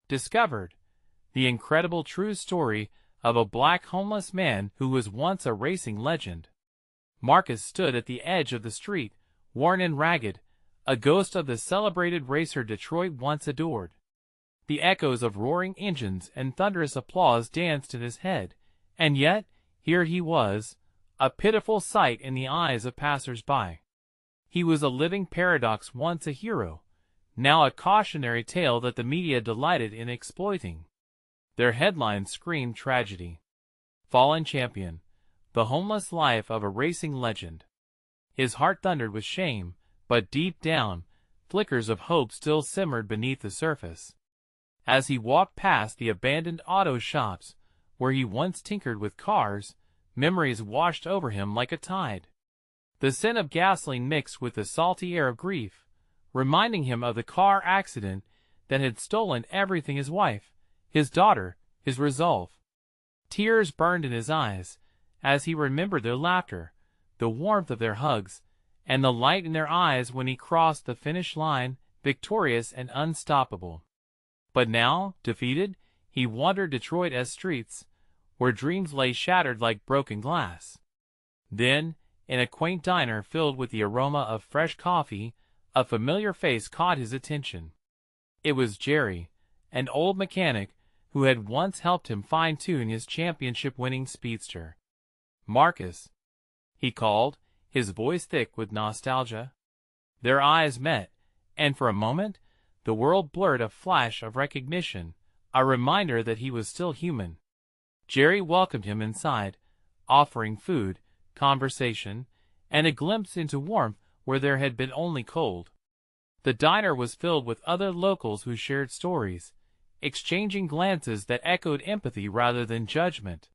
discovered the incredible true story of a black homeless man who was once a racing legend. Marcus stood at the edge of the street, worn and ragged, a ghost of the celebrated racer Detroit once adored. The echoes of roaring engines and thunderous applause danced in his head, and yet, here he was, a pitiful sight in the eyes of passers-by. He was a living paradox, once a hero, now a cautionary tale that the media delighted in exploiting. Their headlines screamed tragedy. Fallen champion, the homeless life of a racing legend. His heart thundered with shame, but deep down, flickers of hope still simmered beneath the surface. As he walked past the abandoned auto shops, where he once tinkered with cars, memories washed over him like a tide. The scent of gasoline mixed with the salty air of grief, reminding him of the car accident that had stolen everything: his wife, his daughter, his resolve. Tears burned in his eyes as he remembered their laughter, the warmth of their hugs, and the light in their eyes when he crossed the finish line, victorious and unstoppable. But now, defeated, he wandered Detroit's streets, where dreams lay shattered like broken glass. Then, in a quaint diner filled with the aroma of fresh coffee, a familiar face caught his attention. It was Jerry, an old mechanic who had once helped him fine-tune his championship-winning speedster. "Marcus," he called, his voice thick with nostalgia. Their eyes met, and for a moment, the world blurred: a flash of recognition, a reminder that he was still human. Jerry welcomed him inside, offering food, conversation, and a glimpse into warmth where there had been only cold. The diner was filled with other locals who shared stories, exchanging glances that echoed empathy rather than judgment.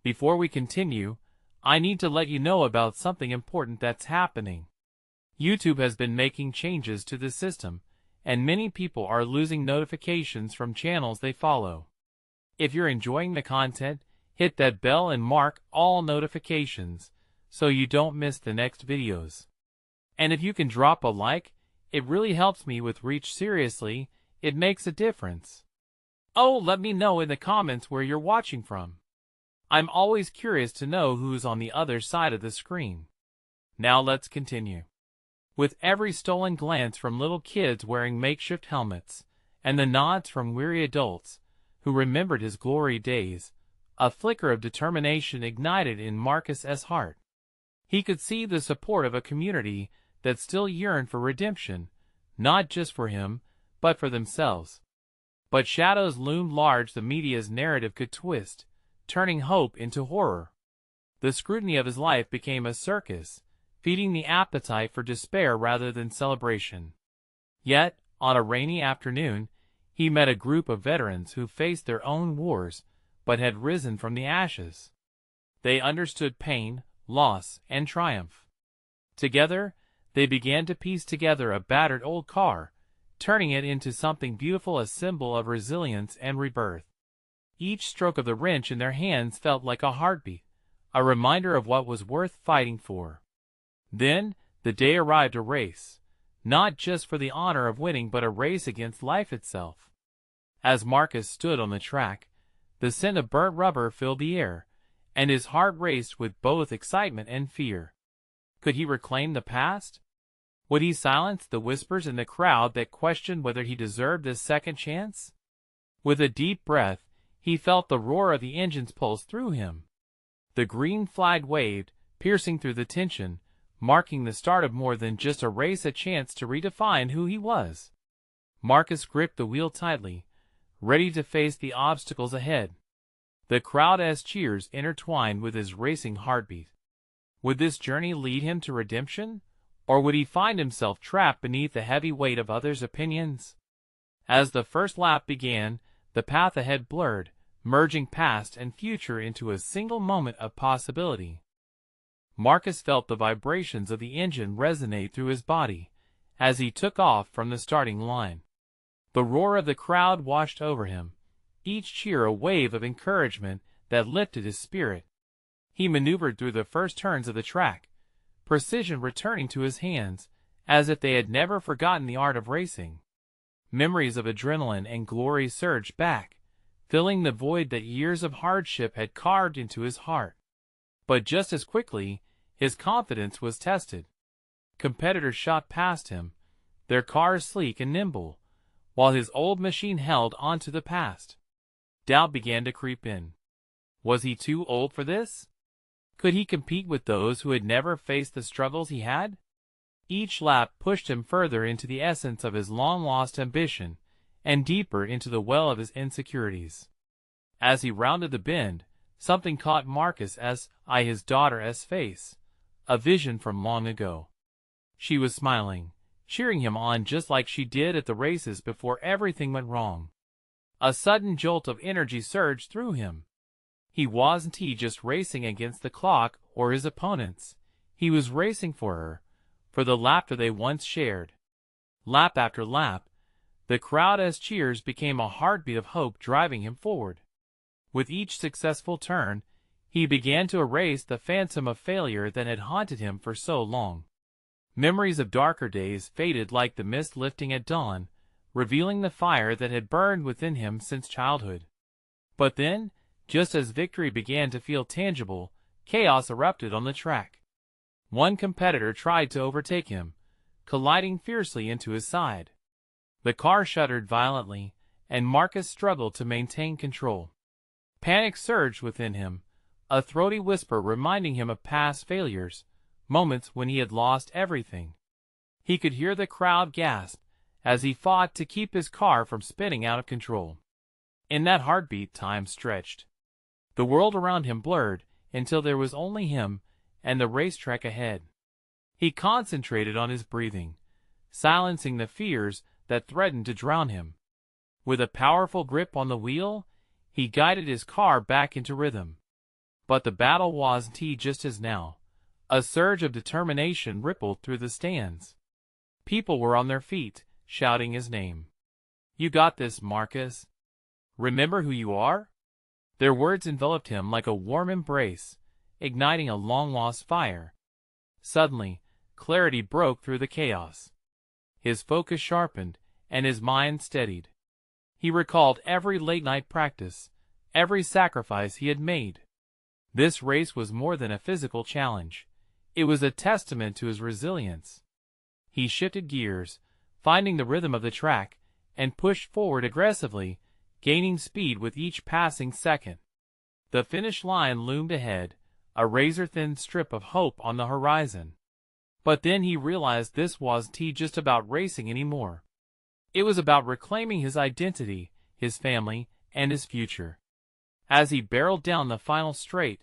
"Before we continue, I need to let you know about something important that's happening. YouTube has been making changes to the system, and many people are losing notifications from channels they follow. If you're enjoying the content, hit that bell and mark all notifications so you don't miss the next videos. And if you can drop a like, it really helps me with reach. Seriously, it makes a difference. Oh, let me know in the comments where you're watching from. I'm always curious to know who's on the other side of the screen. Now let's continue. With every stolen glance from little kids wearing makeshift helmets, and the nods from weary adults who remembered his glory days, a flicker of determination ignited in Marcus's heart. He could see the support of a community that still yearned for redemption, not just for him, but for themselves. But shadows loomed large. The media's narrative could twist, turning hope into horror. The scrutiny of his life became a circus, feeding the appetite for despair rather than celebration. Yet, on a rainy afternoon, he met a group of veterans who faced their own wars, but had risen from the ashes. They understood pain, loss, and triumph. Together, they began to piece together a battered old car, turning it into something beautiful, a symbol of resilience and rebirth. Each stroke of the wrench in their hands felt like a heartbeat, a reminder of what was worth fighting for. Then, the day arrived: a race, not just for the honor of winning, but a race against life itself. As Marcus stood on the track, the scent of burnt rubber filled the air, and his heart raced with both excitement and fear. Could he reclaim the past? Would he silence the whispers in the crowd that questioned whether he deserved this second chance? With a deep breath, he felt the roar of the engines pulse through him. The green flag waved, piercing through the tension, marking the start of more than just a race, a chance to redefine who he was. Marcus gripped the wheel tightly, ready to face the obstacles ahead. The crowd's cheers intertwined with his racing heartbeat. Would this journey lead him to redemption, or would he find himself trapped beneath the heavy weight of others' opinions? As the first lap began, the path ahead blurred, merging past and future into a single moment of possibility. Marcus felt the vibrations of the engine resonate through his body as he took off from the starting line. The roar of the crowd washed over him, each cheer a wave of encouragement that lifted his spirit. He maneuvered through the first turns of the track, precision returning to his hands, as if they had never forgotten the art of racing. Memories of adrenaline and glory surged back, filling the void that years of hardship had carved into his heart. But just as quickly, his confidence was tested. Competitors shot past him, their cars sleek and nimble, while his old machine held onto the past. Doubt began to creep in. Was he too old for this? Could he compete with those who had never faced the struggles he had? Each lap pushed him further into the essence of his long-lost ambition and deeper into the well of his insecurities. As he rounded the bend, something caught Marcus's eye, his daughter's face, a vision from long ago. She was smiling, cheering him on just like she did at the races before everything went wrong. A sudden jolt of energy surged through him. He wasn't just racing against the clock or his opponents. He was racing for her, for the laughter they once shared. Lap after lap, the crowd's cheers became a heartbeat of hope driving him forward. With each successful turn, he began to erase the phantom of failure that had haunted him for so long. Memories of darker days faded like the mist lifting at dawn, revealing the fire that had burned within him since childhood. But then, just as victory began to feel tangible, chaos erupted on the track. One competitor tried to overtake him, colliding fiercely into his side. The car shuddered violently, and Marcus struggled to maintain control. Panic surged within him, a throaty whisper reminding him of past failures, moments when he had lost everything. He could hear the crowd gasp as he fought to keep his car from spinning out of control. In that heartbeat, time stretched. The world around him blurred until there was only him and the racetrack ahead. He concentrated on his breathing, silencing the fears that threatened to drown him. With a powerful grip on the wheel, he guided his car back into rhythm. But the battle wasn't just as now. A surge of determination rippled through the stands. People were on their feet, shouting his name. "You got this, Marcus. Remember who you are?" Their words enveloped him like a warm embrace, igniting a long-lost fire. Suddenly, clarity broke through the chaos. His focus sharpened, and his mind steadied. He recalled every late-night practice, every sacrifice he had made. This race was more than a physical challenge. It was a testament to his resilience. He shifted gears, finding the rhythm of the track, and pushed forward aggressively, gaining speed with each passing second. The finish line loomed ahead, a razor-thin strip of hope on the horizon. But then he realized this wasn't just about racing anymore. It was about reclaiming his identity, his family, and his future. As he barreled down the final straight,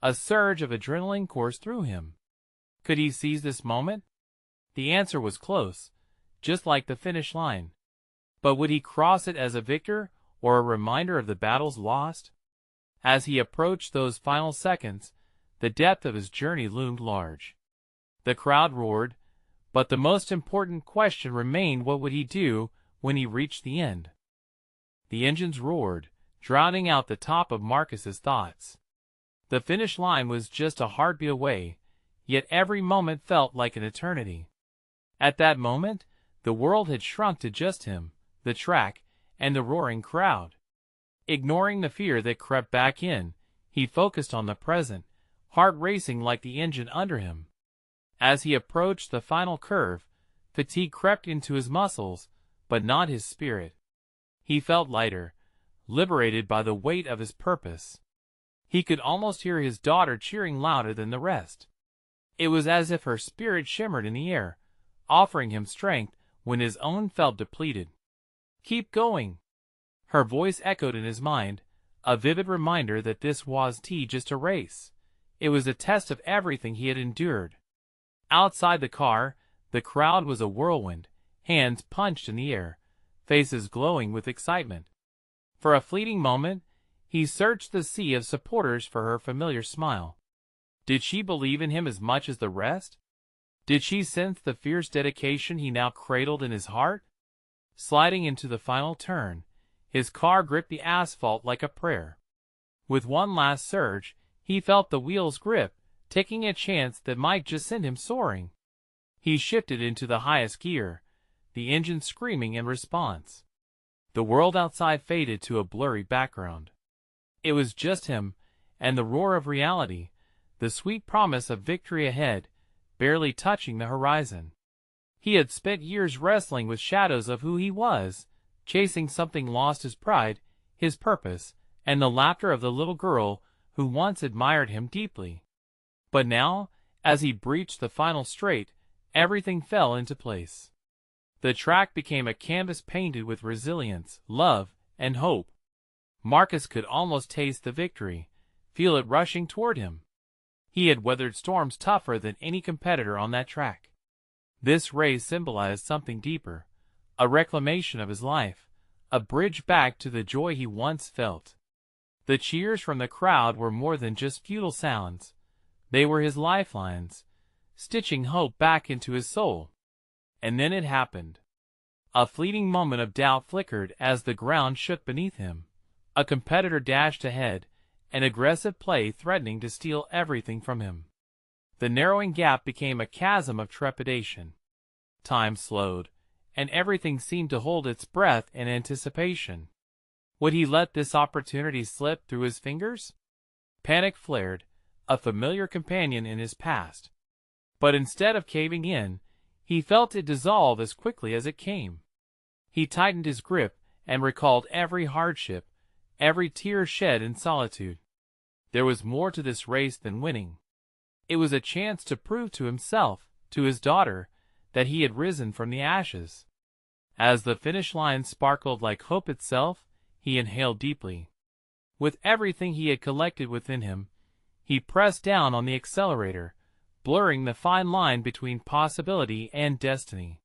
a surge of adrenaline coursed through him. Could he seize this moment? The answer was close, just like the finish line. But would he cross it as a victor or a reminder of the battles lost? As he approached those final seconds, the depth of his journey loomed large. The crowd roared, but the most important question remained: what would he do when he reached the end? The engines roared, drowning out the top of Marcus's thoughts. The finish line was just a heartbeat away, yet every moment felt like an eternity. At that moment, the world had shrunk to just him, the track, and the roaring crowd. Ignoring the fear that crept back in, he focused on the present, heart racing like the engine under him. As he approached the final curve, fatigue crept into his muscles, but not his spirit. He felt lighter, liberated by the weight of his purpose. He could almost hear his daughter cheering louder than the rest. It was as if her spirit shimmered in the air, offering him strength when his own felt depleted. "Keep going!" Her voice echoed in his mind, a vivid reminder that this wasn't just a race. It was a test of everything he had endured. Outside the car, the crowd was a whirlwind, hands punched in the air, faces glowing with excitement. For a fleeting moment, he searched the sea of supporters for her familiar smile. Did she believe in him as much as the rest? Did she sense the fierce dedication he now cradled in his heart? Sliding into the final turn, his car gripped the asphalt like a prayer. With one last surge, he felt the wheel's grip, taking a chance that might just send him soaring. He shifted into the highest gear, the engine screaming in response. The world outside faded to a blurry background. It was just him, and the roar of reality, the sweet promise of victory ahead, barely touching the horizon. He had spent years wrestling with shadows of who he was, chasing something lost: his pride, his purpose, and the laughter of the little girl who once admired him deeply. But now, as he breached the final straight, everything fell into place. The track became a canvas painted with resilience, love, and hope. Marcus could almost taste the victory, feel it rushing toward him. He had weathered storms tougher than any competitor on that track. This race symbolized something deeper, a reclamation of his life, a bridge back to the joy he once felt. The cheers from the crowd were more than just futile sounds. They were his lifelines, stitching hope back into his soul. And then it happened. A fleeting moment of doubt flickered as the ground shook beneath him. A competitor dashed ahead, an aggressive play threatening to steal everything from him. The narrowing gap became a chasm of trepidation. Time slowed, and everything seemed to hold its breath in anticipation. Would he let this opportunity slip through his fingers? Panic flared, a familiar companion in his past. But instead of caving in, he felt it dissolve as quickly as it came. He tightened his grip and recalled every hardship, every tear shed in solitude. There was more to this race than winning. It was a chance to prove to himself, to his daughter, that he had risen from the ashes. As the finish line sparkled like hope itself, he inhaled deeply. With everything he had collected within him, he pressed down on the accelerator, blurring the fine line between possibility and destiny.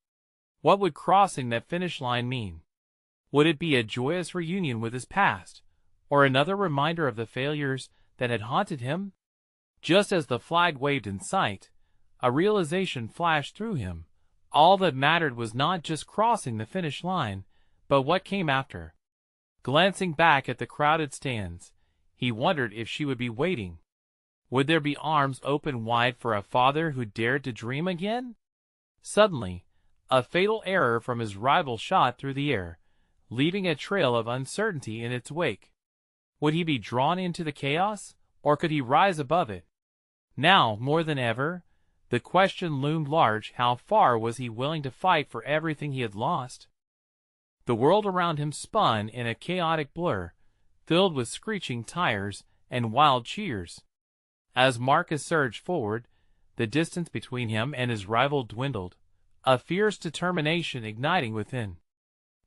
What would crossing that finish line mean? Would it be a joyous reunion with his past, or another reminder of the failures that had haunted him? Just as the flag waved in sight, a realization flashed through him. All that mattered was not just crossing the finish line, but what came after. Glancing back at the crowded stands, he wondered if she would be waiting. Would there be arms open wide for a father who dared to dream again? Suddenly, a fatal error from his rival shot through the air, leaving a trail of uncertainty in its wake. Would he be drawn into the chaos, or could he rise above it? Now, more than ever, the question loomed large: how far was he willing to fight for everything he had lost? The world around him spun in a chaotic blur, filled with screeching tires and wild cheers. As Marcus surged forward, the distance between him and his rival dwindled, a fierce determination igniting within.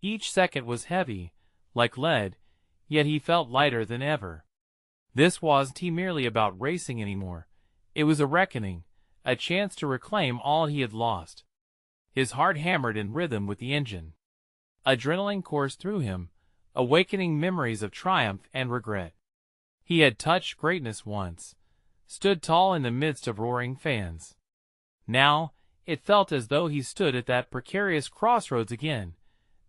Each second was heavy, like lead, yet he felt lighter than ever. This wasn't merely about racing anymore. It was a reckoning, a chance to reclaim all he had lost. His heart hammered in rhythm with the engine. Adrenaline coursed through him, awakening memories of triumph and regret. He had touched greatness once, stood tall in the midst of roaring fans. Now, it felt as though he stood at that precarious crossroads again,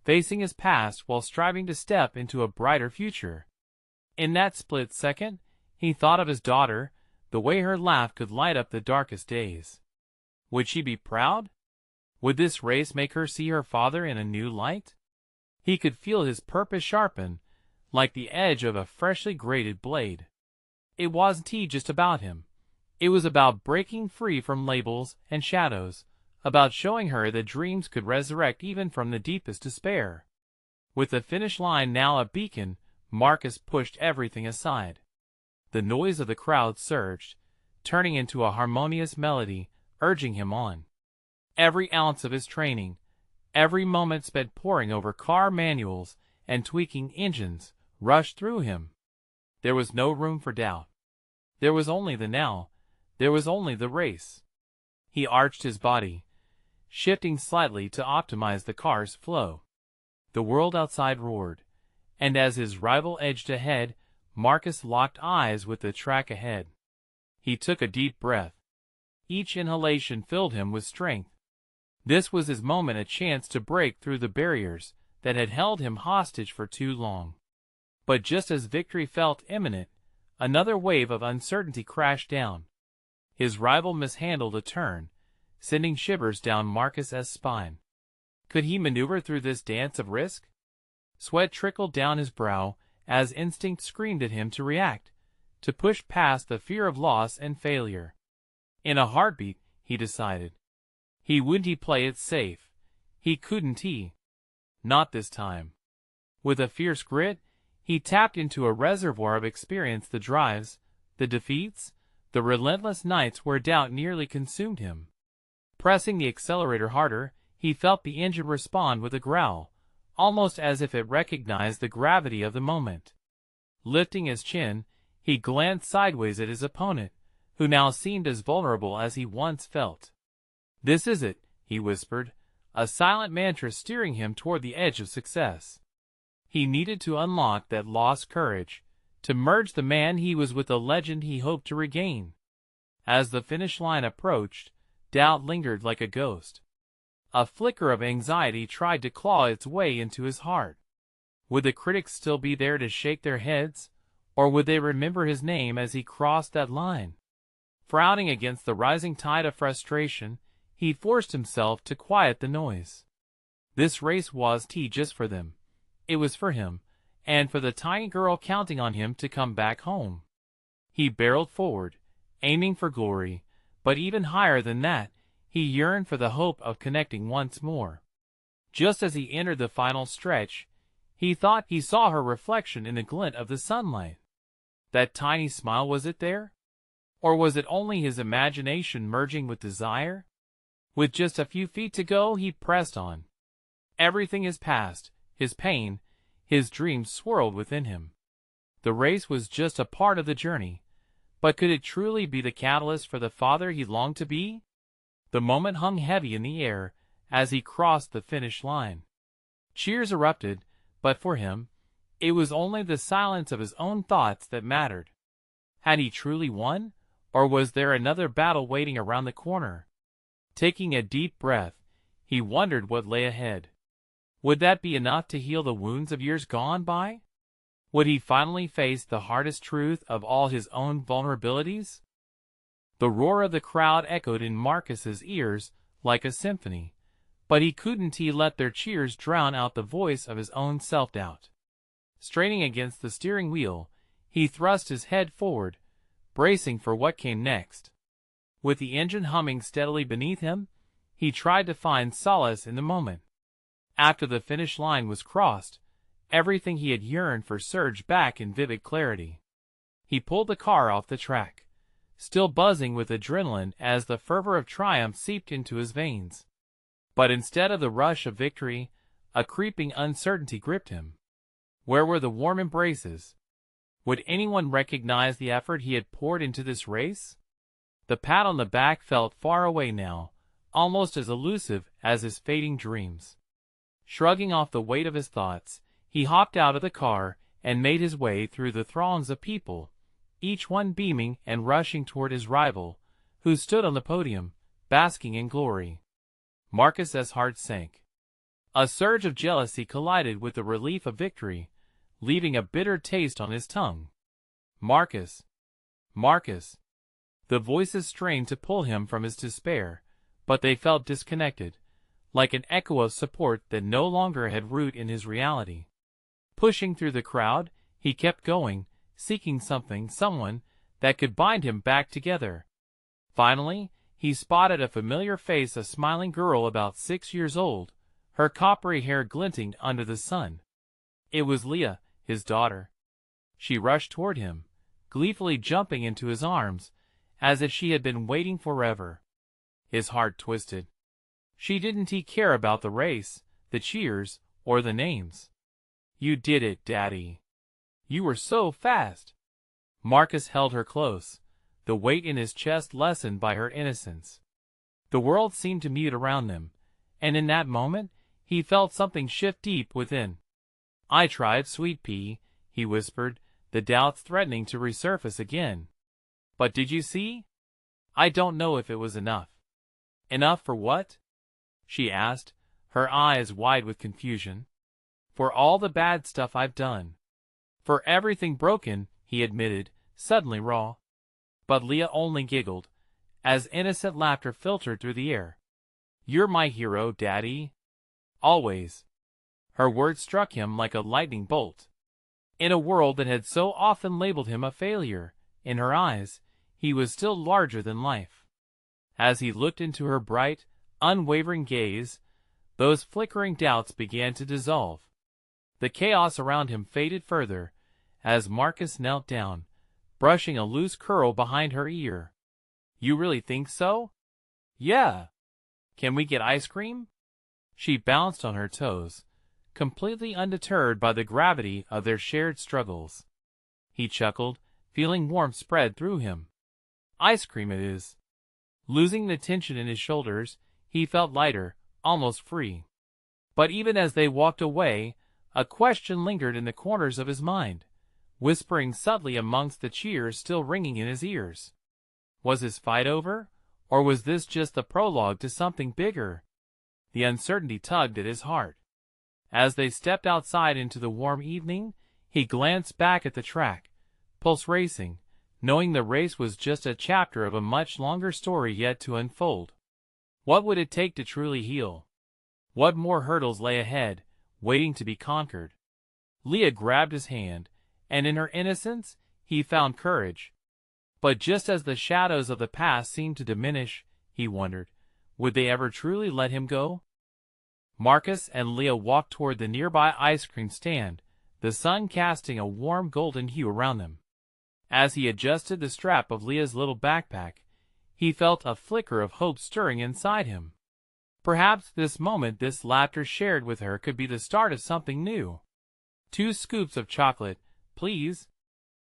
facing his past while striving to step into a brighter future. In that split second, he thought of his daughter, the way her laugh could light up the darkest days. Would she be proud? Would this race make her see her father in a new light? He could feel his purpose sharpen, like the edge of a freshly grated blade. It wasn't just about him. It was about breaking free from labels and shadows, about showing her that dreams could resurrect even from the deepest despair. With the finish line now a beacon, Marcus pushed everything aside. The noise of the crowd surged, turning into a harmonious melody, urging him on. Every ounce of his training, every moment spent poring over car manuals and tweaking engines, rushed through him. There was no room for doubt. There was only the now. There was only the race. He arched his body, shifting slightly to optimize the car's flow. The world outside roared, and as his rival edged ahead, Marcus locked eyes with the track ahead. He took a deep breath. Each inhalation filled him with strength. This was his moment, a chance to break through the barriers that had held him hostage for too long. But just as victory felt imminent, another wave of uncertainty crashed down. His rival mishandled a turn, sending shivers down Marcus's spine. Could he maneuver through this dance of risk? Sweat trickled down his brow as instinct screamed at him to react, to push past the fear of loss and failure. In a heartbeat, he decided. He wouldn't play it safe. He couldn't. Not this time. With a fierce grit, he tapped into a reservoir of experience, the drives, the defeats, the relentless nights where doubt nearly consumed him. Pressing the accelerator harder, he felt the engine respond with a growl, almost as if it recognized the gravity of the moment. Lifting his chin, he glanced sideways at his opponent, who now seemed as vulnerable as he once felt. "This is it," he whispered, a silent mantra steering him toward the edge of success. He needed to unlock that lost courage, to merge the man he was with the legend he hoped to regain. As the finish line approached, doubt lingered like a ghost. A flicker of anxiety tried to claw its way into his heart. Would the critics still be there to shake their heads, or would they remember his name as he crossed that line? Frowning against the rising tide of frustration, he forced himself to quiet the noise. This race was just for them. It was for him, and for the tiny girl counting on him to come back home. He barreled forward, aiming for glory, but even higher than that, he yearned for the hope of connecting once more. Just as he entered the final stretch, he thought he saw her reflection in the glint of the sunlight. That tiny smile, was it there? Or was it only his imagination merging with desire? With just a few feet to go, he pressed on. Everything is past, his pain, his dreams swirled within him. The race was just a part of the journey, but could it truly be the catalyst for the father he longed to be? The moment hung heavy in the air as he crossed the finish line. Cheers erupted, but for him, it was only the silence of his own thoughts that mattered. Had he truly won, or was there another battle waiting around the corner? Taking a deep breath, he wondered what lay ahead. Would that be enough to heal the wounds of years gone by? Would he finally face the hardest truth of all, his own vulnerabilities? The roar of the crowd echoed in Marcus's ears like a symphony, but he couldn't let their cheers drown out the voice of his own self-doubt. Straining against the steering wheel, he thrust his head forward, bracing for what came next. With the engine humming steadily beneath him, he tried to find solace in the moment. After the finish line was crossed, everything he had yearned for surged back in vivid clarity. He pulled the car off the track, still buzzing with adrenaline as the fervor of triumph seeped into his veins. But instead of the rush of victory, a creeping uncertainty gripped him. Where were the warm embraces? Would anyone recognize the effort he had poured into this race? The pat on the back felt far away now, almost as elusive as his fading dreams. Shrugging off the weight of his thoughts, he hopped out of the car and made his way through the throngs of people, each one beaming and rushing toward his rival, who stood on the podium, basking in glory. Marcus's heart sank. A surge of jealousy collided with the relief of victory, leaving a bitter taste on his tongue. Marcus! Marcus! The voices strained to pull him from his despair, but they felt disconnected, like an echo of support that no longer had root in his reality. Pushing through the crowd, he kept going, seeking something, someone, that could bind him back together. Finally, he spotted a familiar face, a smiling girl about 6 years old, her coppery hair glinting under the sun. It was Leah, his daughter. She rushed toward him, gleefully jumping into his arms, as if she had been waiting forever. His heart twisted. She didn't care about the race, the cheers, or the names. "You did it, Daddy. You were so fast." Marcus held her close, the weight in his chest lessened by her innocence. The world seemed to mute around them, and in that moment, he felt something shift deep within. "I tried, sweet pea," he whispered, the doubts threatening to resurface again. "But did you see? I don't know if it was enough." "Enough for what?" she asked, her eyes wide with confusion. "For all the bad stuff I've done. For everything broken," he admitted, suddenly raw. But Leah only giggled, as innocent laughter filtered through the air. "You're my hero, Daddy. Always. Her words struck him like a lightning bolt. In a world that had so often labeled him a failure, in her eyes, he was still larger than life. As he looked into her bright, unwavering gaze, those flickering doubts began to dissolve. The chaos around him faded further, as Marcus knelt down, brushing a loose curl behind her ear. "You really think so?" "Yeah." "Can we get ice cream?" She bounced on her toes, completely undeterred by the gravity of their shared struggles. He chuckled, feeling warmth spread through him. "Ice cream it is." Losing the tension in his shoulders, he felt lighter, almost free. But even as they walked away, a question lingered in the corners of his mind, whispering subtly amongst the cheers still ringing in his ears. Was his fight over, or was this just the prologue to something bigger? The uncertainty tugged at his heart. As they stepped outside into the warm evening, he glanced back at the track, pulse racing, knowing the race was just a chapter of a much longer story yet to unfold. What would it take to truly heal? What more hurdles lay ahead, waiting to be conquered? Leah grabbed his hand, and in her innocence, he found courage. But just as the shadows of the past seemed to diminish, he wondered, would they ever truly let him go? Marcus and Leah walked toward the nearby ice cream stand, the sun casting a warm golden hue around them. As he adjusted the strap of Leah's little backpack, he felt a flicker of hope stirring inside him. Perhaps this moment, this laughter shared with her, could be the start of something new. 2 scoops of chocolate, please.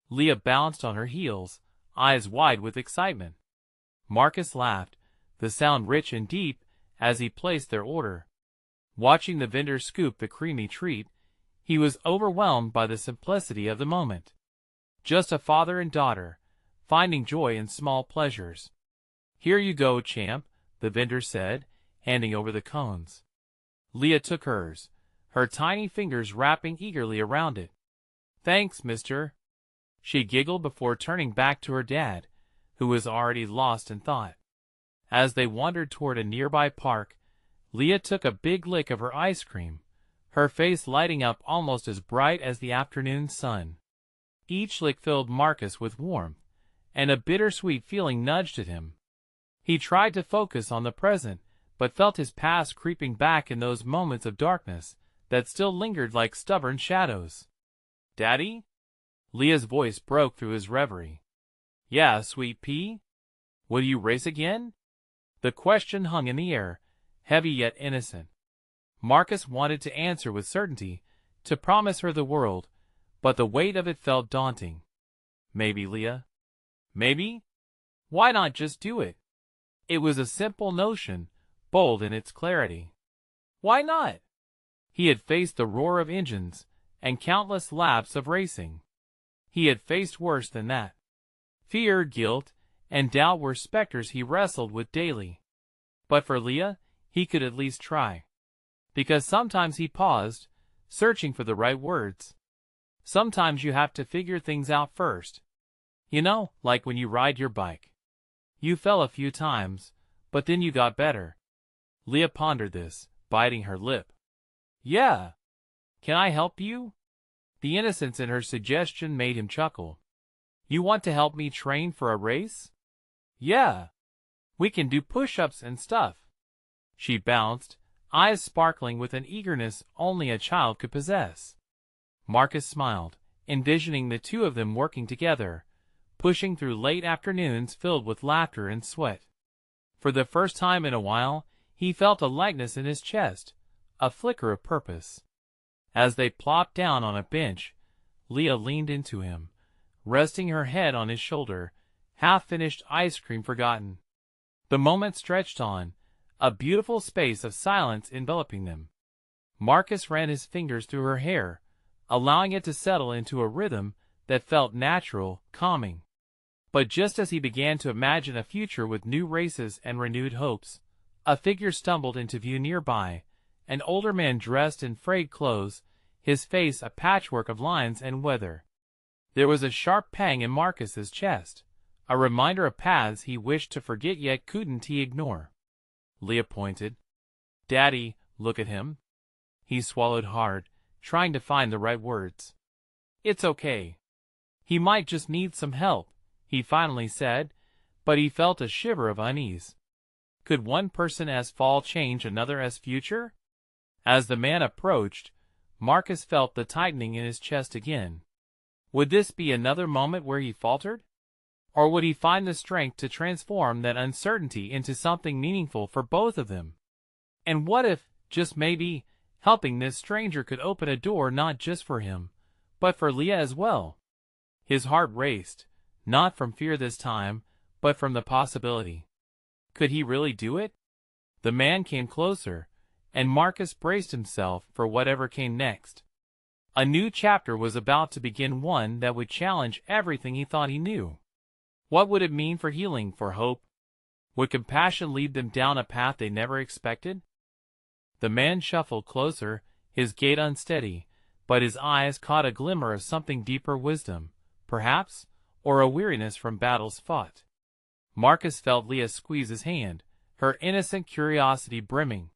Leah bounced on her heels, eyes wide with excitement. Marcus laughed, the sound rich and deep, as he placed their order. Watching the vendor scoop the creamy treat, he was overwhelmed by the simplicity of the moment. Just a father and daughter, finding joy in small pleasures. "Here you go, champ," the vendor said, handing over the cones. Leah took hers, her tiny fingers wrapping eagerly around it. "Thanks, mister." She giggled before turning back to her dad, who was already lost in thought. As they wandered toward a nearby park, Leah took a big lick of her ice cream, her face lighting up almost as bright as the afternoon sun. Each lick filled Marcus with warmth, and a bittersweet feeling nudged at him. He tried to focus on the present, but felt his past creeping back in those moments of darkness that still lingered like stubborn shadows. "Daddy?" Leah's voice broke through his reverie. "Yeah, sweet pea? Will you race again?" The question hung in the air, heavy yet innocent. Marcus wanted to answer with certainty, to promise her the world, but the weight of it felt daunting. "Maybe, Leah. Maybe? Why not just do it?" It was a simple notion, bold in its clarity. Why not? He had faced the roar of engines and countless laps of racing. He had faced worse than that. Fear, guilt, and doubt were specters he wrestled with daily. But for Leah, he could at least try. Because sometimes he paused, searching for the right words. Sometimes you have to figure things out first. You know, like when you ride your bike. You fell a few times, but then you got better. Leah pondered this, biting her lip. "Yeah. Can I help you?" The innocence in her suggestion made him chuckle. "You want to help me train for a race?" "Yeah. We can do push-ups and stuff." She bounced, eyes sparkling with an eagerness only a child could possess. Marcus smiled, envisioning the two of them working together, pushing through late afternoons filled with laughter and sweat. For the first time in a while, he felt a lightness in his chest, a flicker of purpose. As they plopped down on a bench, Leah leaned into him, resting her head on his shoulder, half-finished ice cream forgotten. The moment stretched on, a beautiful space of silence enveloping them. Marcus ran his fingers through her hair, allowing it to settle into a rhythm that felt natural, calming. But just as he began to imagine a future with new races and renewed hopes, a figure stumbled into view nearby, an older man dressed in frayed clothes, his face a patchwork of lines and weather. There was a sharp pang in Marcus's chest, a reminder of paths he wished to forget yet couldn't he ignore. Leah pointed. "Daddy, look at him." He swallowed hard, trying to find the right words. It's okay. He might just need some help, he finally said, but he felt a shiver of unease. Could one person's fall change another's future? As the man approached, Marcus felt the tightening in his chest again. Would this be another moment where he faltered? Or would he find the strength to transform that uncertainty into something meaningful for both of them? And what if, just maybe, helping this stranger could open a door not just for him, but for Leah as well? His heart raced, not from fear this time, but from the possibility. Could he really do it? The man came closer, and Marcus braced himself for whatever came next. A new chapter was about to begin, one that would challenge everything he thought he knew. What would it mean for healing, for hope? Would compassion lead them down a path they never expected? The man shuffled closer, his gait unsteady, but his eyes caught a glimmer of something deeper, wisdom, perhaps, or a weariness from battles fought. Marcus felt Leah squeeze his hand, her innocent curiosity brimming.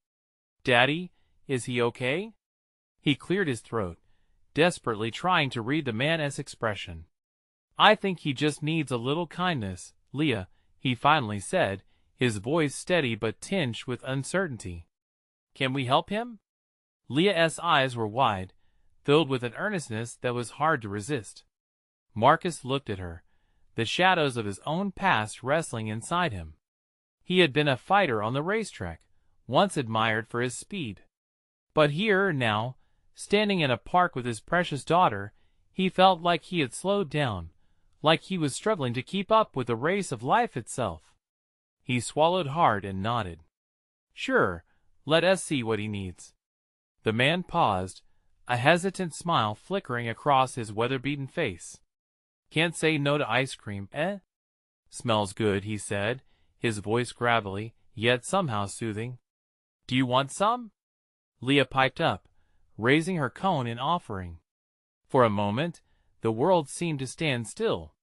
"Daddy, is he okay?" He cleared his throat, desperately trying to read the man's expression. "I think he just needs a little kindness, Leah," he finally said, his voice steady but tinged with uncertainty. "Can we help him?" Leah's eyes were wide, filled with an earnestness that was hard to resist. Marcus looked at her, the shadows of his own past wrestling inside him. He had been a fighter on the racetrack, once admired for his speed. But here, now, standing in a park with his precious daughter, he felt like he had slowed down, like he was struggling to keep up with the race of life itself. He swallowed hard and nodded. "Sure, let us see what he needs." The man paused, a hesitant smile flickering across his weather-beaten face. "Can't say no to ice cream, eh?" "Smells good," he said, his voice gravelly, yet somehow soothing. "Do you want some?" Leah piped up, raising her cone in offering. For a moment, the world seemed to stand still.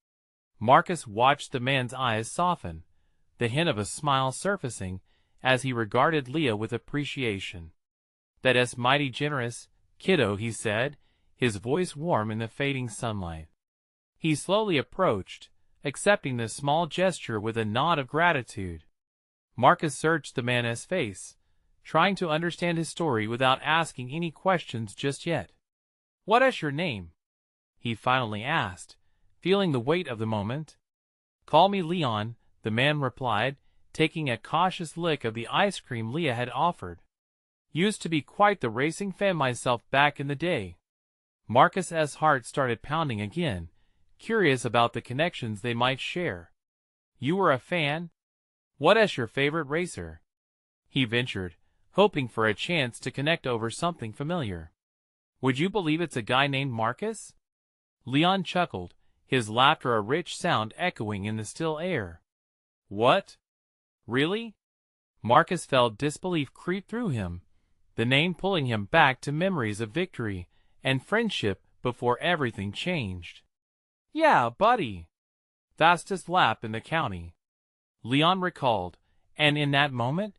Marcus watched the man's eyes soften, the hint of a smile surfacing as he regarded Leah with appreciation. "That's mighty generous, kiddo," he said, his voice warm in the fading sunlight. He slowly approached, accepting the small gesture with a nod of gratitude. Marcus searched the man's face, trying to understand his story without asking any questions just yet. "What is your name?" he finally asked, feeling the weight of the moment. "Call me Leon," the man replied, taking a cautious lick of the ice cream Leah had offered. "Used to be quite the racing fan myself back in the day." Marcus's heart started pounding again, curious about the connections they might share. "You were a fan? What is your favorite racer?" he ventured, hoping for a chance to connect over something familiar. "Would you believe it's a guy named Marcus?" Leon chuckled, his laughter a rich sound echoing in the still air. "What? Really?" Marcus felt disbelief creep through him, the name pulling him back to memories of victory and friendship before everything changed. "Yeah, buddy. Fastest lap in the county," Leon recalled, and in that moment,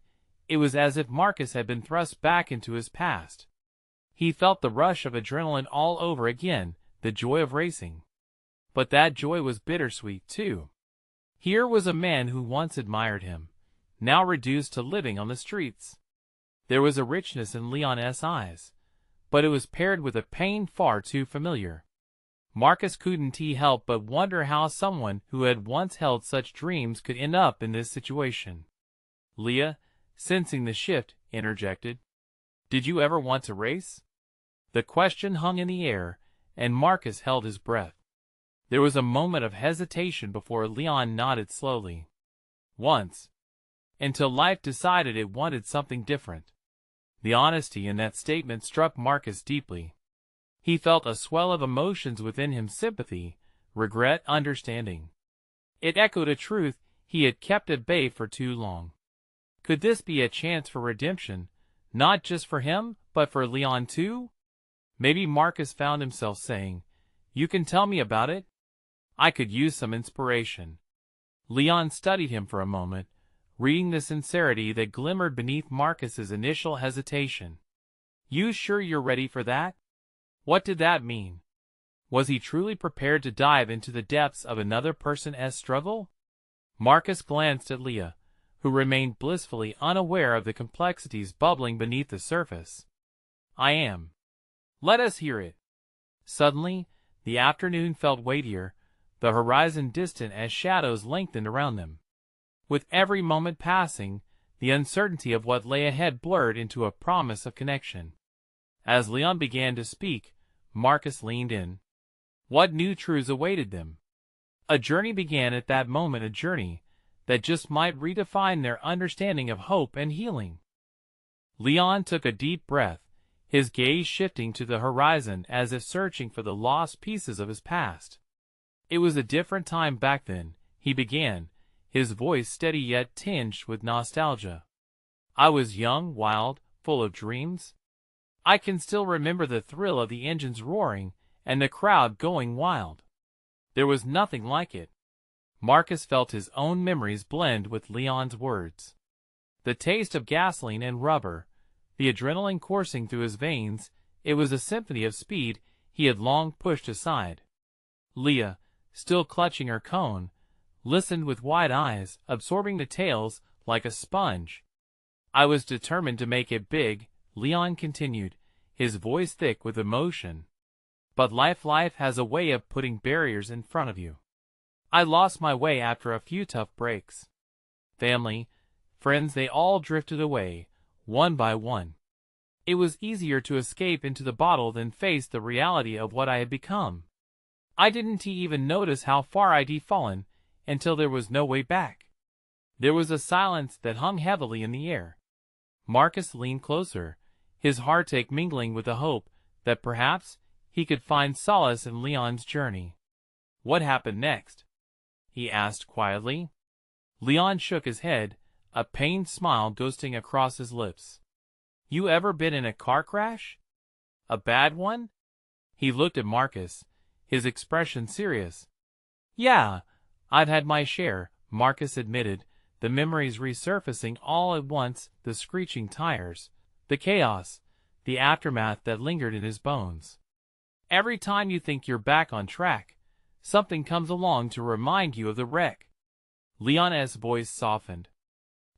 it was as if Marcus had been thrust back into his past. He felt the rush of adrenaline all over again, the joy of racing. But that joy was bittersweet, too. Here was a man who once admired him, now reduced to living on the streets. There was a richness in Leon's eyes, but it was paired with a pain far too familiar. Marcus couldn't help but wonder how someone who had once held such dreams could end up in this situation. Leah, sensing the shift, interjected, "Did you ever want to race?" The question hung in the air, and Marcus held his breath. There was a moment of hesitation before Leon nodded slowly. "Once. Until life decided it wanted something different." The honesty in that statement struck Marcus deeply. He felt a swell of emotions within him: sympathy, regret, understanding. It echoed a truth he had kept at bay for too long. Could this be a chance for redemption, not just for him, but for Leon too? Maybe Marcus found himself saying, "You can tell me about it? I could use some inspiration." Leon studied him for a moment, reading the sincerity that glimmered beneath Marcus's initial hesitation. You sure you're ready for that? What did that mean? Was he truly prepared to dive into the depths of another person's struggle? Marcus glanced at Leah, who remained blissfully unaware of the complexities bubbling beneath the surface. I am. Let us hear it. Suddenly, the afternoon felt weightier, the horizon distant as shadows lengthened around them. With every moment passing, the uncertainty of what lay ahead blurred into a promise of connection. As Leon began to speak, Marcus leaned in. What new truths awaited them? A journey began at that moment, a journey that just might redefine their understanding of hope and healing. Leon took a deep breath, his gaze shifting to the horizon as if searching for the lost pieces of his past. It was a different time back then, he began, his voice steady yet tinged with nostalgia. I was young, wild, full of dreams. I can still remember the thrill of the engines roaring and the crowd going wild. There was nothing like it. Marcus felt his own memories blend with Leon's words. The taste of gasoline and rubber, the adrenaline coursing through his veins, it was a symphony of speed he had long pushed aside. Leah, still clutching her cone, listened with wide eyes, absorbing the tales like a sponge. I was determined to make it big, Leon continued, his voice thick with emotion. But life has a way of putting barriers in front of you. I lost my way after a few tough breaks. Family, friends, they all drifted away, one by one. It was easier to escape into the bottle than face the reality of what I had become. I didn't even notice how far I'd fallen until there was no way back. There was a silence that hung heavily in the air. Marcus leaned closer, his heartache mingling with the hope that perhaps he could find solace in Leon's journey. What happened next? He asked quietly. Leon shook his head, a pained smile ghosting across his lips. You ever been in a car crash? A bad one? He looked at Marcus, his expression serious. Yeah, I've had my share, Marcus admitted, the memories resurfacing all at once, the screeching tires, the chaos, the aftermath that lingered in his bones. Every time you think you're back on track, something comes along to remind you of the wreck. Leon's voice softened.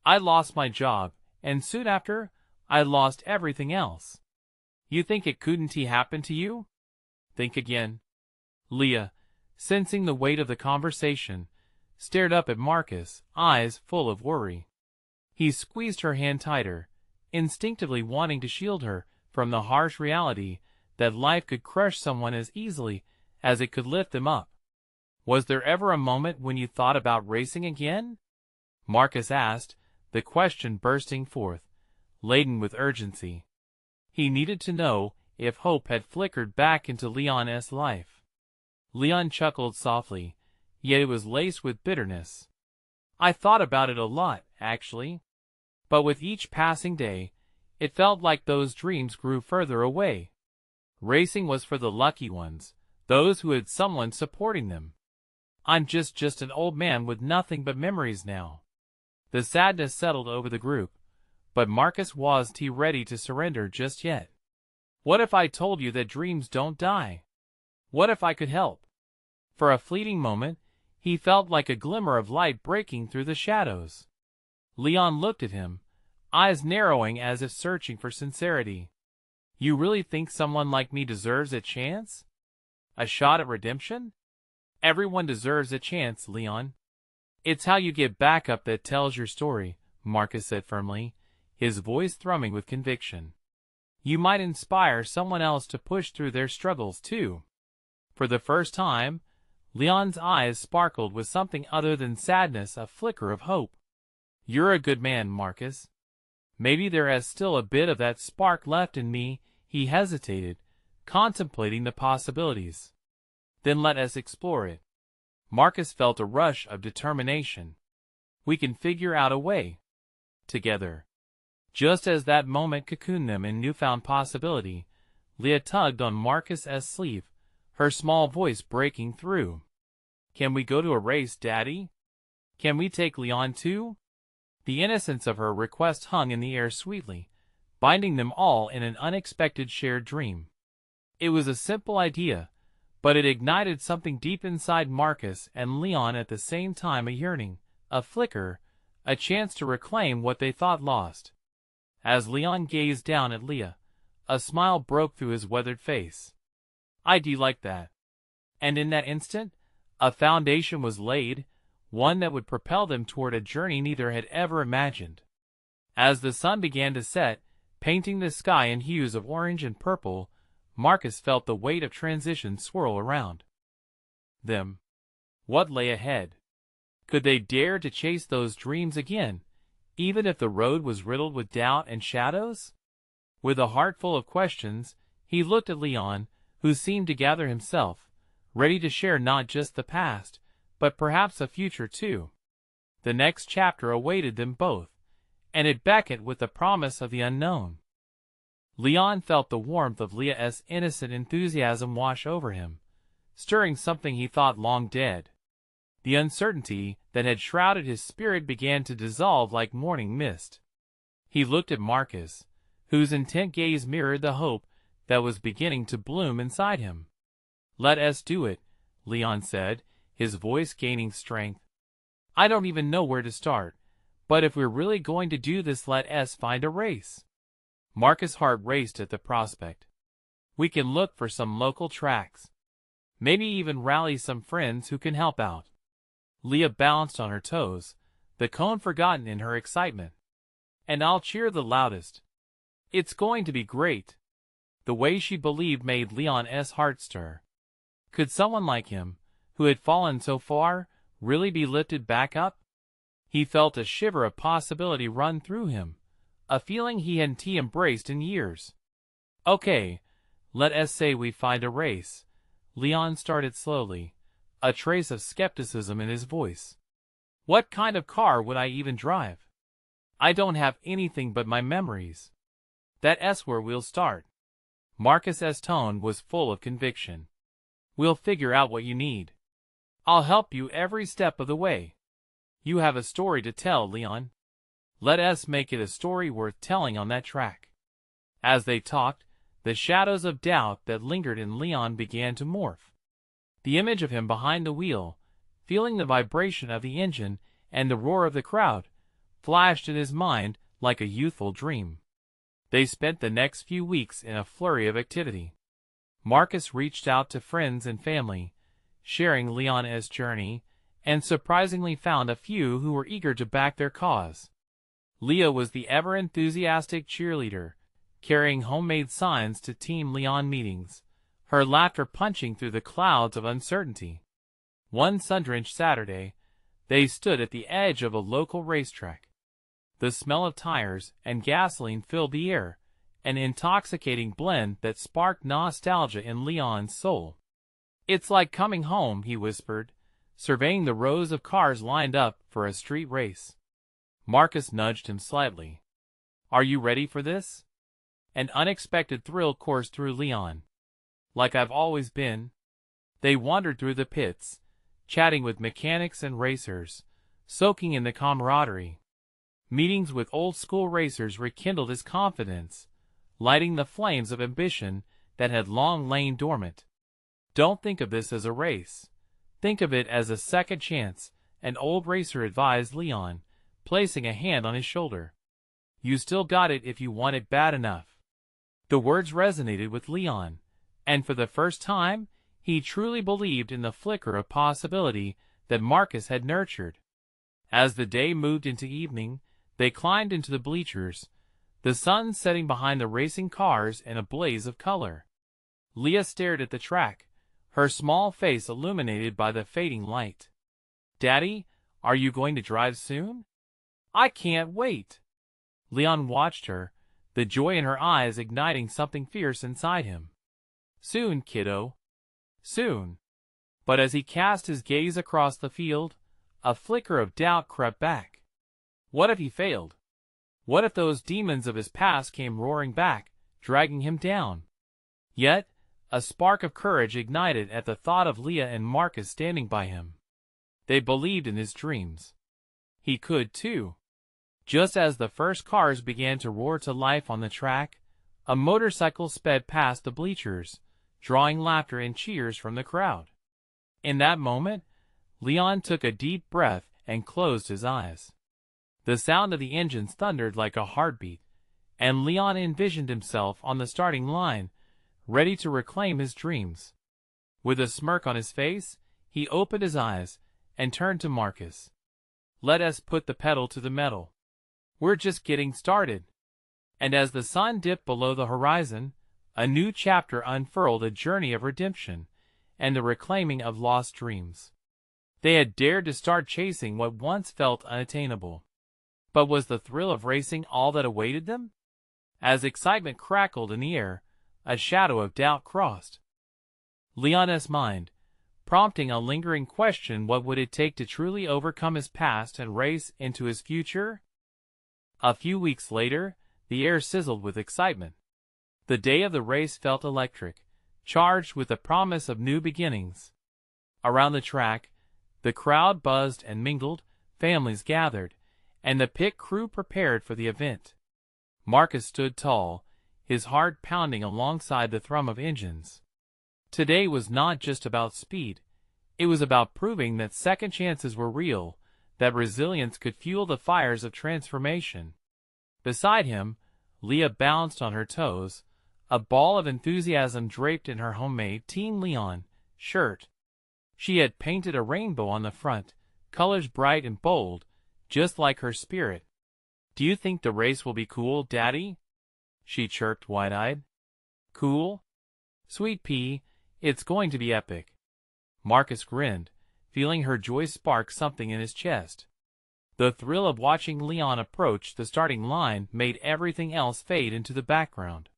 I lost my job, and soon after, I lost everything else. You think it couldn't happen to you? Think again. Leah, sensing the weight of the conversation, stared up at Marcus, eyes full of worry. He squeezed her hand tighter, instinctively wanting to shield her from the harsh reality that life could crush someone as easily as it could lift them up. Was there ever a moment when you thought about racing again? Marcus asked, the question bursting forth, laden with urgency. He needed to know if hope had flickered back into Leon's life. Leon chuckled softly, yet it was laced with bitterness. I thought about it a lot, actually. But with each passing day, it felt like those dreams grew further away. Racing was for the lucky ones, those who had someone supporting them. I'm just an old man with nothing but memories now. The sadness settled over the group, but Marcus wasn't ready to surrender just yet. What if I told you that dreams don't die? What if I could help? For a fleeting moment, he felt like a glimmer of light breaking through the shadows. Leon looked at him, eyes narrowing as if searching for sincerity. You really think someone like me deserves a chance? A shot at redemption? Everyone deserves a chance, Leon. It's how you get back up that tells your story, Marcus said firmly, his voice thrumming with conviction. You might inspire someone else to push through their struggles too. For the first time, Leon's eyes sparkled with something other than sadness, a flicker of hope. You're a good man, Marcus. Maybe there is still a bit of that spark left in me. He hesitated, contemplating the possibilities. Then let us explore it. Marcus felt a rush of determination. We can figure out a way. Together. Just as that moment cocooned them in newfound possibility, Leah tugged on Marcus's sleeve, her small voice breaking through. Can we go to a race, Daddy? Can we take Leon too? The innocence of her request hung in the air sweetly, binding them all in an unexpected shared dream. It was a simple idea, but it ignited something deep inside Marcus and Leon at the same time, a yearning, a flicker, a chance to reclaim what they thought lost. As Leon gazed down at Leah, a smile broke through his weathered face. "I do like that." And in that instant, a foundation was laid, one that would propel them toward a journey neither had ever imagined. As the sun began to set, painting the sky in hues of orange and purple, Marcus felt the weight of transition swirl around them. What lay ahead? Could they dare to chase those dreams again, even if the road was riddled with doubt and shadows? With a heart full of questions, he looked at Leon, who seemed to gather himself, ready to share not just the past, but perhaps a future too. The next chapter awaited them both, and it beckoned with the promise of the unknown. Leon felt the warmth of Leah's innocent enthusiasm wash over him, stirring something he thought long dead. The uncertainty that had shrouded his spirit began to dissolve like morning mist. He looked at Marcus, whose intent gaze mirrored the hope that was beginning to bloom inside him. "Let us do it," Leon said, his voice gaining strength. "I don't even know where to start, but if we're really going to do this, let us find a race." Marcus' heart raced at the prospect. "We can look for some local tracks. Maybe even rally some friends who can help out." Leah balanced on her toes, the cone forgotten in her excitement. "And I'll cheer the loudest. It's going to be great." The way she believed made Leon's heart stir. Could someone like him, who had fallen so far, really be lifted back up? He felt a shiver of possibility run through him, a feeling he hadn't embraced in years. "Okay, let us say we find a race," Leon started slowly, a trace of skepticism in his voice. "What kind of car would I even drive? I don't have anything but my memories." "That's where we'll start." Marcus's tone was full of conviction. "We'll figure out what you need. I'll help you every step of the way. You have a story to tell, Leon. Let us make it a story worth telling on that track." As they talked, the shadows of doubt that lingered in Leon began to morph. The image of him behind the wheel, feeling the vibration of the engine and the roar of the crowd, flashed in his mind like a youthful dream. They spent the next few weeks in a flurry of activity. Marcus reached out to friends and family, sharing Leon's journey, and surprisingly found a few who were eager to back their cause. Leah was the ever-enthusiastic cheerleader, carrying homemade signs to Team Leon meetings, her laughter punching through the clouds of uncertainty. One sun-drenched Saturday, they stood at the edge of a local racetrack. The smell of tires and gasoline filled the air, an intoxicating blend that sparked nostalgia in Leon's soul. "It's like coming home," he whispered, surveying the rows of cars lined up for a street race. Marcus nudged him slightly. "Are you ready for this?" An unexpected thrill coursed through Leon. "Like I've always been." They wandered through the pits, chatting with mechanics and racers, soaking in the camaraderie. Meetings with old-school racers rekindled his confidence, lighting the flames of ambition that had long lain dormant. "Don't think of this as a race. Think of it as a second chance," an old racer advised Leon, placing a hand on his shoulder. "You still got it if you want it bad enough." The words resonated with Leon, and for the first time, he truly believed in the flicker of possibility that Marcus had nurtured. As the day moved into evening, they climbed into the bleachers, the sun setting behind the racing cars in a blaze of color. Leah stared at the track, her small face illuminated by the fading light. "Daddy, are you going to drive soon?" "I can't wait." Leon watched her, the joy in her eyes igniting something fierce inside him. "Soon, kiddo. Soon." But as he cast his gaze across the field, a flicker of doubt crept back. What if he failed? What if those demons of his past came roaring back, dragging him down? Yet, a spark of courage ignited at the thought of Leah and Marcus standing by him. They believed in his dreams. He could too. Just as the first cars began to roar to life on the track, a motorcycle sped past the bleachers, drawing laughter and cheers from the crowd. In that moment, Leon took a deep breath and closed his eyes. The sound of the engines thundered like a heartbeat, and Leon envisioned himself on the starting line, ready to reclaim his dreams. With a smirk on his face, he opened his eyes and turned to Marcus. "Let us put the pedal to the metal. We're just getting started." And as the sun dipped below the horizon, a new chapter unfurled, a journey of redemption and the reclaiming of lost dreams. They had dared to start chasing what once felt unattainable. But was the thrill of racing all that awaited them? As excitement crackled in the air, a shadow of doubt crossed Leon's mind, prompting a lingering question: what would it take to truly overcome his past and race into his future? A few weeks later, the air sizzled with excitement. The day of the race felt electric, charged with the promise of new beginnings. Around the track, the crowd buzzed and mingled, families gathered, and the pit crew prepared for the event. Marcus stood tall, his heart pounding alongside the thrum of engines. Today was not just about speed. It was about proving that second chances were real, that resilience could fuel the fires of transformation. Beside him, Leah bounced on her toes, a ball of enthusiasm draped in her homemade Team Leon shirt. She had painted a rainbow on the front, colors bright and bold, just like her spirit. "Do you think the race will be cool, Daddy?" she chirped wide-eyed. "Cool? Sweet pea, it's going to be epic." Marcus grinned, feeling her joy spark something in his chest. The thrill of watching Leon approach the starting line made everything else fade into the background.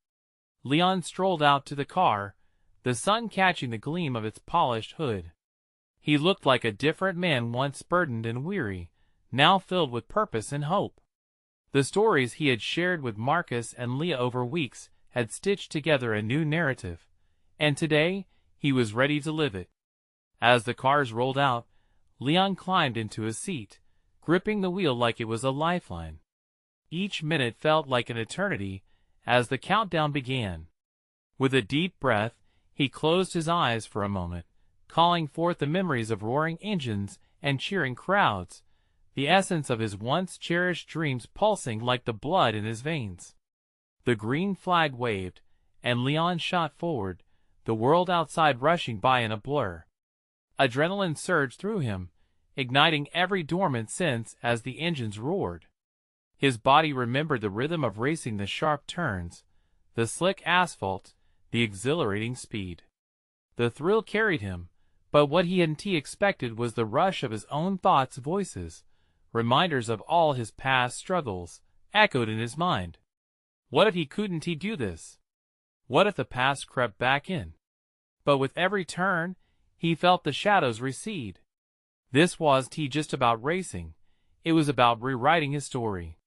Leon strolled out to the car, the sun catching the gleam of its polished hood. He looked like a different man, once burdened and weary, now filled with purpose and hope. The stories he had shared with Marcus and Leah over weeks had stitched together a new narrative, and today he was ready to live it. As the cars rolled out, Leon climbed into his seat, gripping the wheel like it was a lifeline. Each minute felt like an eternity as the countdown began. With a deep breath, he closed his eyes for a moment, calling forth the memories of roaring engines and cheering crowds, the essence of his once cherished dreams pulsing like the blood in his veins. The green flag waved, and Leon shot forward, the world outside rushing by in a blur. Adrenaline surged through him, igniting every dormant sense as the engines roared. His body remembered the rhythm of racing, the sharp turns, the slick asphalt, the exhilarating speed. The thrill carried him, but what he hadn't expected was the rush of his own thoughts' voices, reminders of all his past struggles, echoed in his mind. What if he couldn't do this? What if the past crept back in? But with every turn, he felt the shadows recede. This wasn't just about racing, it was about rewriting his story.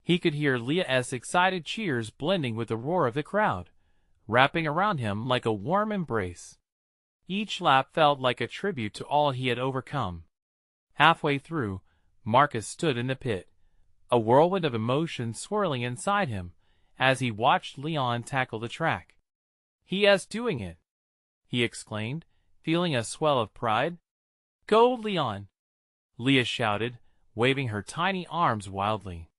He could hear Leah's excited cheers blending with the roar of the crowd, wrapping around him like a warm embrace. Each lap felt like a tribute to all he had overcome. Halfway through, Marcus stood in the pit, a whirlwind of emotions swirling inside him as he watched Leon tackle the track. "He is doing it!" he exclaimed, feeling a swell of pride. "Go, Leon!" Leah shouted, waving her tiny arms wildly.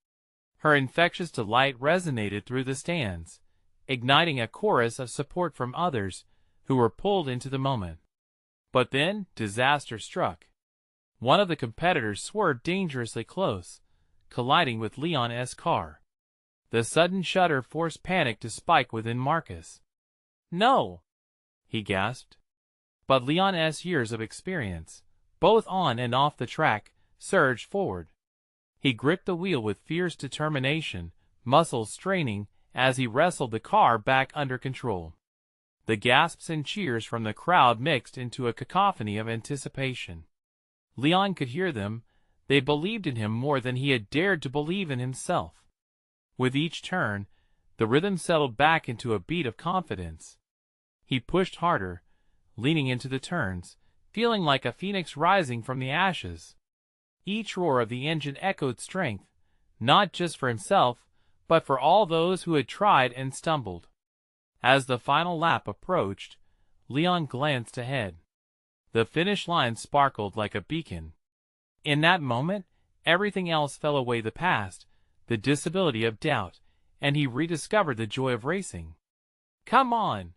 Her infectious delight resonated through the stands, igniting a chorus of support from others who were pulled into the moment. But then, disaster struck. One of the competitors swerved dangerously close, colliding with Leon's car. The sudden shudder forced panic to spike within Marcus. "No!" he gasped. But Leon's years of experience, both on and off the track, surged forward. He gripped the wheel with fierce determination, muscles straining as he wrestled the car back under control. The gasps and cheers from the crowd mixed into a cacophony of anticipation. Leon could hear them. They believed in him more than he had dared to believe in himself. With each turn, the rhythm settled back into a beat of confidence. He pushed harder, leaning into the turns, feeling like a phoenix rising from the ashes. Each roar of the engine echoed strength, not just for himself, but for all those who had tried and stumbled. As the final lap approached, Leon glanced ahead. The finish line sparkled like a beacon. In that moment, everything else fell away: the past, the disability of doubt, and he rediscovered the joy of racing. "Come on!"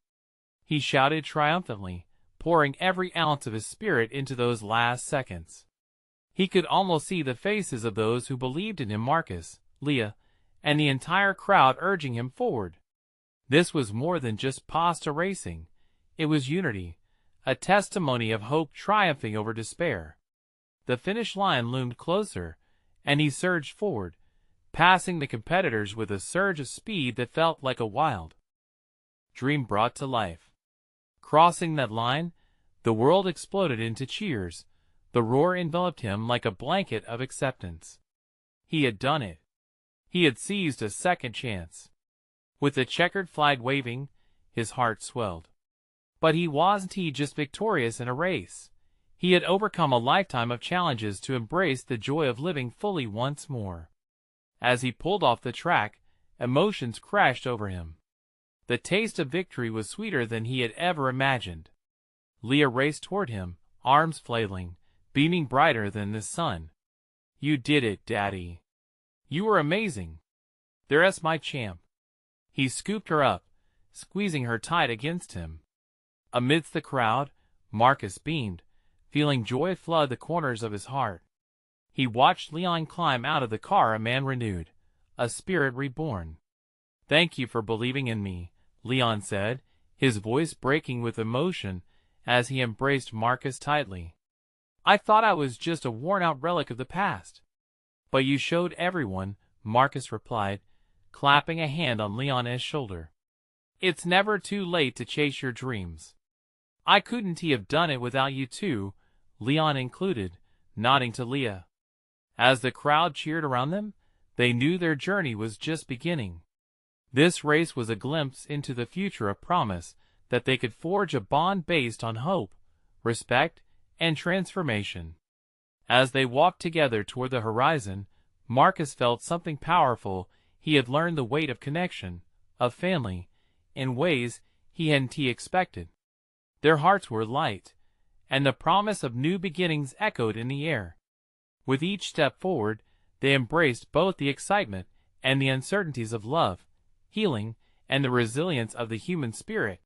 he shouted triumphantly, pouring every ounce of his spirit into those last seconds. He could almost see the faces of those who believed in him: Marcus, Leah, and the entire crowd urging him forward. This was more than just pasta racing. It was unity, a testimony of hope triumphing over despair. The finish line loomed closer, and he surged forward, passing the competitors with a surge of speed that felt like a wild dream brought to life. Crossing that line, the world exploded into cheers. The roar enveloped him like a blanket of acceptance. He had done it. He had seized a second chance. With the checkered flag waving, his heart swelled. But he wasn't just victorious in a race. He had overcome a lifetime of challenges to embrace the joy of living fully once more. As he pulled off the track, emotions crashed over him. The taste of victory was sweeter than he had ever imagined. Leah raced toward him, arms flailing, beaming brighter than the sun. "You did it, Daddy. You were amazing. There's my champ." He scooped her up, squeezing her tight against him. Amidst the crowd, Marcus beamed, feeling joy flood the corners of his heart. He watched Leon climb out of the car, a man renewed, a spirit reborn. "Thank you for believing in me," Leon said, his voice breaking with emotion as he embraced Marcus tightly. "I thought I was just a worn-out relic of the past." "But you showed everyone," Marcus replied, clapping a hand on Leon's shoulder. "It's never too late to chase your dreams." "I couldn't have done it without you too," Leon included, nodding to Leah. As the crowd cheered around them, they knew their journey was just beginning. This race was a glimpse into the future, a promise that they could forge a bond based on hope, respect, and transformation. As they walked together toward the horizon, Marcus felt something powerful. He had learned the weight of connection, of family, in ways he hadn't expected. Their hearts were light, and the promise of new beginnings echoed in the air. With each step forward, they embraced both the excitement and the uncertainties of love, healing, and the resilience of the human spirit.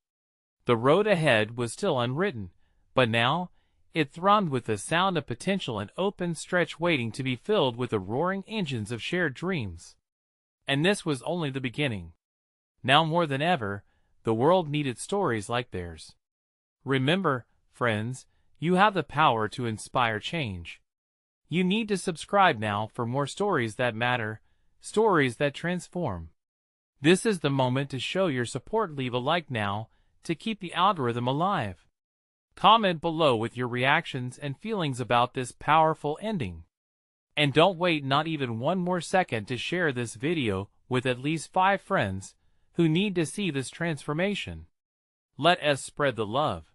The road ahead was still unwritten, but now it thrummed with the sound of potential, an open stretch waiting to be filled with the roaring engines of shared dreams. And this was only the beginning. Now more than ever, the world needed stories like theirs. Remember, friends, you have the power to inspire change. You need to subscribe now for more stories that matter, stories that transform. This is the moment to show your support. Leave a like now to keep the algorithm alive. Comment below with your reactions and feelings about this powerful ending. And don't wait not even one more second to share this video with at least 5 friends who need to see this transformation. Let us spread the love.